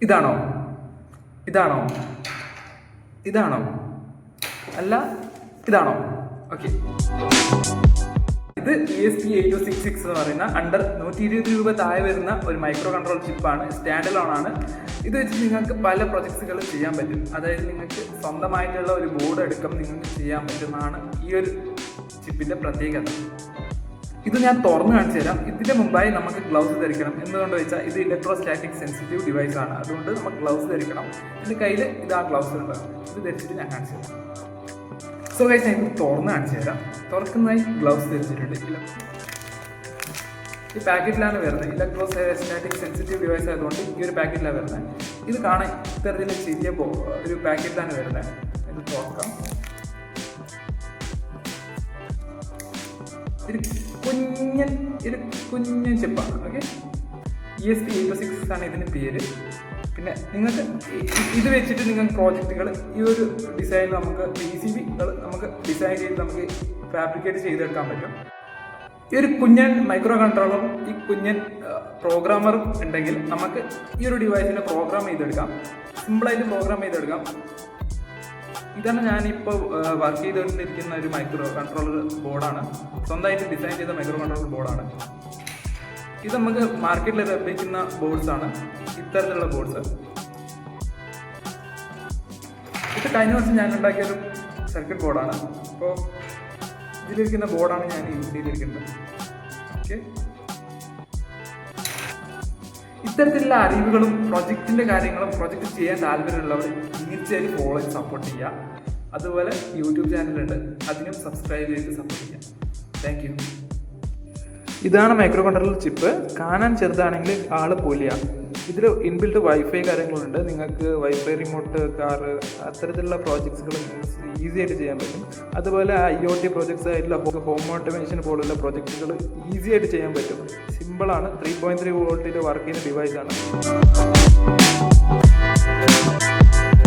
ഇതാണോ ഇതാണോ ഇതാണോ അല്ല ഇതാണോ? ഓക്കെ, ഇത് ESP8266 എന്ന് പറയുന്ന അണ്ടർ 120 രൂപ താഴെ വരുന്ന ഒരു മൈക്രോ കൺട്രോൾ ചിപ്പാണ്. സ്റ്റാൻഡ് അലോൺ ആണ്. ഇത് വെച്ച് നിങ്ങൾക്ക് പല പ്രൊജക്ട്സുകൾ ചെയ്യാൻ പറ്റും. അതായത് നിങ്ങൾക്ക് സ്വന്തമായിട്ടുള്ള ഒരു ബോർഡ് എടുക്കം നിങ്ങൾക്ക് ചെയ്യാൻ പറ്റുന്നതാണ് ഈ ഒരു ചിപ്പിൻ്റെ പ്രത്യേകത. ഇത് ഞാൻ തുറന്ന് കാണിച്ചു തരാം. ഇതിൻ്റെ മുമ്പായി നമുക്ക് ഗ്ലൗസ് ധരിക്കണം. എന്തുകൊണ്ട് വെച്ചാൽ ഇത് ഇലക്ട്രോസ്റ്റാറ്റിക് സെൻസിറ്റീവ് ഡിവൈസ് ആണ്. അതുകൊണ്ട് നമുക്ക് ഗ്ലൗസ് ധരിക്കണം. എൻ്റെ കയ്യിൽ ഇത് ആ ഗ്ലൗസ് ഉണ്ടാകും. ഇത് ധരിച്ചിട്ട് ഞാൻ കാണിച്ചു തരാം. സോ ഗൈസ്, ഞാൻ ഇത് തുറന്ന് കാണിച്ചു തരാം. തുറക്കുന്നതായി ഗ്ലൗസ് ധരിച്ചിട്ടുണ്ട്. ഈ പാക്കറ്റിലാണ് വരുന്നത്. ഇലക്ട്രോസ്റ്റാറ്റിക് സെൻസിറ്റീവ് ഡിവൈസ് ആയതുകൊണ്ട് ഈ ഒരു പാക്കറ്റിലാണ് വരുന്നത്. ഇത് കാണാൻ ഇത്തരത്തിൽ ചെറിയ ഒരു പാക്കറ്റിലാണ് വരുന്നത്. ഇത് തുറക്കാം. ഒരു കുഞ്ഞൻ ചിപ്പാണ്. ഓക്കെ, ESP8266 ആണ് ഇതിൻ്റെ പേര്. പിന്നെ നിങ്ങൾക്ക് ഇത് വെച്ചിട്ട് നിങ്ങൾക്ക് പ്രോജക്റ്റുകൾ ഈ ഒരു ഡിസൈനിൽ നമുക്ക് PCBകൾ നമുക്ക് ഡിസൈൻ ചെയ്ത് നമുക്ക് ഫാബ്രിക്കേറ്റ് ചെയ്തെടുക്കാൻ പറ്റും. ഈ ഒരു കുഞ്ഞൻ മൈക്രോ കൺട്രോളറും ഈ കുഞ്ഞൻ പ്രോഗ്രാമറും ഉണ്ടെങ്കിൽ നമുക്ക് ഈ ഒരു ഡിവൈസിനെ പ്രോഗ്രാം ചെയ്തെടുക്കാം. സിമ്പിളായിട്ട് പ്രോഗ്രാം ചെയ്തെടുക്കാം. ഇതാണ് ഞാനിപ്പോൾ വർക്ക് ചെയ്തുകൊണ്ടിരിക്കുന്ന ഒരു മൈക്രോ കൺട്രോളർ ബോർഡാണ്. സ്വന്തമായിട്ട് ഡിസൈൻ ചെയ്ത മൈക്രോ കൺട്രോളർ ബോർഡാണ് ഇത്. നമുക്ക് മാർക്കറ്റിൽ ലഭിക്കുന്ന ബോർഡ്സാണ് ഇത്തരത്തിലുള്ള ബോർഡ്സ്. ഇത് കഴിഞ്ഞ വർഷം ഞാൻ ഉണ്ടാക്കിയൊരു സർക്യൂട്ട് ബോർഡാണ്. അപ്പോൾ ഇതിലിരിക്കുന്ന ബോർഡാണ് ഞാൻ യൂസ് ചെയ്തിരിക്കുന്നത്. ഓക്കെ, ഇത്തരത്തിലുള്ള അറിവുകളും പ്രൊജക്റ്റിൻ്റെ കാര്യങ്ങളും പ്രൊജക്റ്റ് ചെയ്യാൻ താല്പര്യമുള്ളവർ തീർച്ചയായും ഫോളോ ചെയ്ത് സപ്പോർട്ട് ചെയ്യുക. അതുപോലെ യൂട്യൂബ് ചാനലുണ്ട്, അതിനും സബ്സ്ക്രൈബ് ചെയ്ത് സപ്പോർട്ട് ചെയ്യുക. Thank you. ഇതാണ് മൈക്രോ കൺട്രോളർ ചിപ്പ്. കാണാൻ ചെറുതാണെങ്കിൽ ആള് പൊലിയാണ്. ഇതിൽ ഇൻബിൽട്ട് വൈഫൈ കാര്യങ്ങളുണ്ട്. നിങ്ങൾക്ക് വൈഫൈ റിമോട്ട് കാറ് അത്തരത്തിലുള്ള പ്രോജക്ട്സുകൾ ഈസി ആയിട്ട് ചെയ്യാൻ പറ്റും. അതുപോലെ IoT പ്രോജക്ട്സ് ആയിട്ടുള്ള ഹോം ഓട്ടോമേഷൻ പോലുള്ള പ്രോജക്ട്സുകൾ ഈസി ആയിട്ട് ചെയ്യാൻ പറ്റും. സിമ്പിളാണ്. 3.3 വോൾട്ടിൽ വർക്ക് ചെയ്യുന്ന ഡിവൈസാണ്.